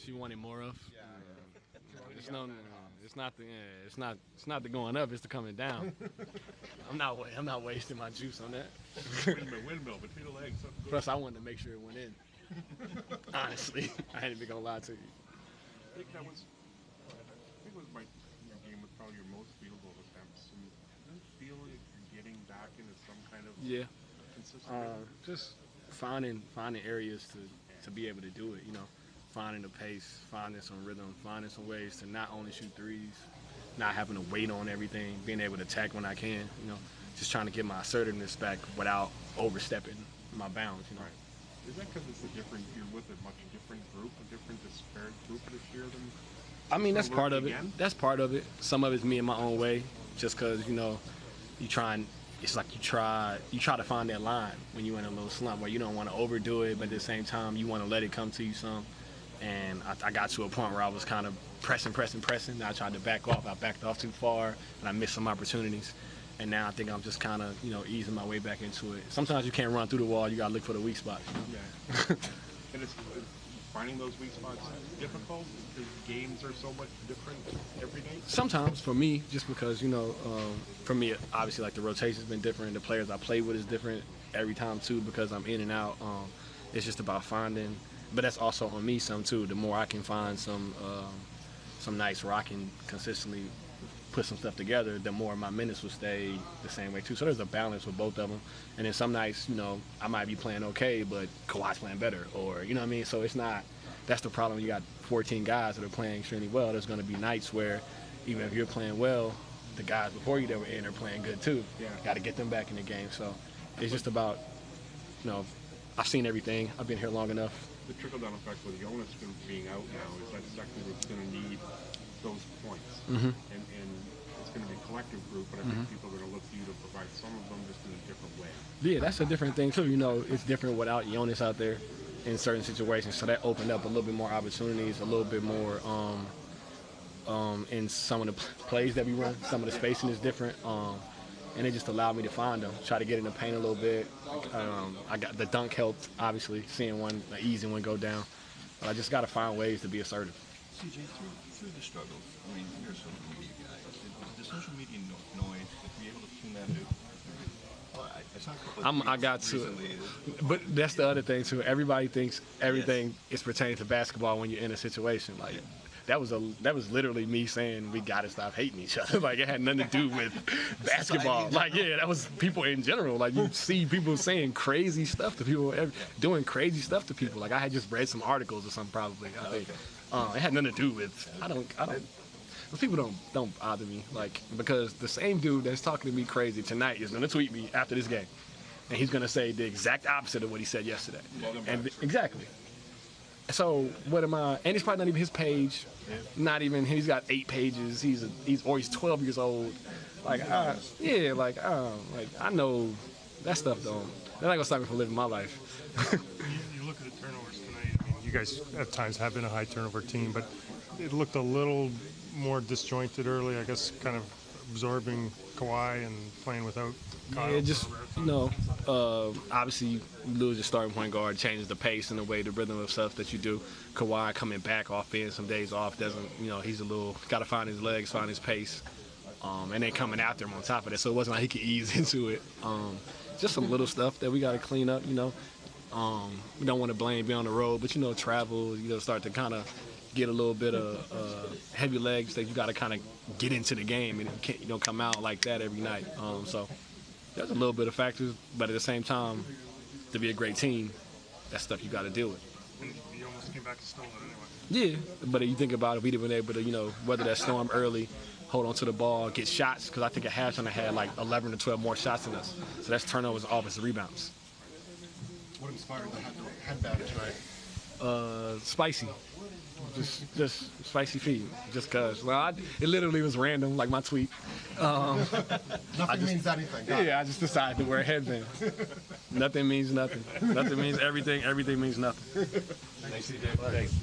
she wanted more of. It's no, it's not the, it's not the going up. It's the coming down. I'm not wasting my juice on that. Windmill between the legs. Plus, I wanted to make sure it went in. Honestly, I ain't even gonna lie to you. I think that was my game with probably your most field goal attempts. And do you feel like you're getting back into some kind of consistent just finding areas to be able to do it. You know, finding the pace, finding some rhythm, finding some ways to not only shoot threes, not having to wait on everything, being able to attack when I can. You know, just trying to get my assertiveness back without overstepping my bounds. You know. Right. Is that because it's you're with a much different group, a different disparate group this year than? I mean, that's part of it. That's part of it. Some of it's me in my own way, just because, you know, it's like you try to find that line when you're in a little slump where you don't want to overdo it, but at the same time you want to let it come to you some. And I got to a point where I was kind of pressing. I tried to back off. I backed off too far, and I missed some opportunities. And now I think I'm just kind of, you know, easing my way back into it. Sometimes you can't run through the wall. You got to look for the weak spot. You know? Yeah. And it's finding those weak spots difficult because games are so much different every day? Sometimes for me, just because, you know, for me, obviously, like the rotation's been different. The players I play with is different every time, too, because I'm in and out. It's just about finding. But that's also on me some, too. The more I can find some nights where I can consistently put some stuff together, the more my minutes will stay the same way, too. So there's a balance with both of them. And then some nights, you know, I might be playing okay, but Kawhi's playing better. Or, you know what I mean? So it's not – that's the problem. You got 14 guys that are playing extremely well. There's going to be nights where even if you're playing well, the guys before you that were in are playing good, too. Yeah. Got to get them back in the game. So it's just about, you know, I've seen everything. I've been here long enough. The trickle-down effect with Jonas being out now is that second group's going to need those points. Mm-hmm. And it's going to be a collective group, but I think people are going to look to you to provide some of them just in a different way. Yeah, that's a different thing, too. You know, it's different without Jonas out there in certain situations. So that opened up a little bit more opportunities, a little bit more in some of the plays that we run. Some of the spacing is different. And it just allowed me to find them, try to get in the paint a little bit. I got the dunk helped, obviously, seeing an easy one go down. But I just got to find ways to be assertive. CJ, through the struggle, I mean, you're a social media guy. The social media noise, to be able to tune that out. I got to it. But that's the other thing, too. Everybody thinks everything is pertaining to basketball when you're in a situation. Like, that was literally me saying we got to stop hating each other. Like, it had nothing to do with basketball. Like, yeah, that was people in general. Like, you see people saying crazy stuff to people, doing crazy stuff to people. Like, I had just read some articles or something probably, I think. It had nothing to do with, I don't, those people don't bother me. Like, because the same dude that's talking to me crazy tonight is going to tweet me after this game. And he's going to say the exact opposite of what he said yesterday. And exactly. So what am I? And it's probably not even his page. Not even. He's got 8 pages. He's 12 years old. Like yeah, like I know that stuff don't. They're not gonna stop me from living my life. You look at the turnovers tonight. I mean, you guys at times have been a high turnover team, but it looked a little more disjointed early. I guess kind of absorbing Kawhi and playing without Kyle. Yeah, just, you know, obviously you lose your starting point guard, changes the pace and the way, the rhythm of stuff that you do. Kawhi coming back off being some days off doesn't, you know, he's a little, got to find his legs, find his pace, and then coming after him on top of that. So it wasn't like he could ease into it. Just some little stuff that we got to clean up, you know. We don't want to blame being on the road, but, you know, travel, you know, start to kind of get a little bit of heavy legs that you got to kind of get into the game, and you don't come out like that every night. So there's a little bit of factors, but at the same time, to be a great team, that's stuff you got to deal with. And you almost came back to stole it anyway. Yeah, but if you think about it, we'd have been able to, you know, weather that storm early, hold on to the ball, get shots, because I think at halftime I had like 11 or 12 more shots than us. So that's turnovers, offensive rebounds. What inspired the headband tonight? Spicy. Just spicy feed. Just cause. Well, it literally was random, like my tweet. Nothing means anything. Yeah, I just decided to wear a headband. Nothing means nothing. Nothing means everything. Everything means nothing. Thanks, CJ. Thanks.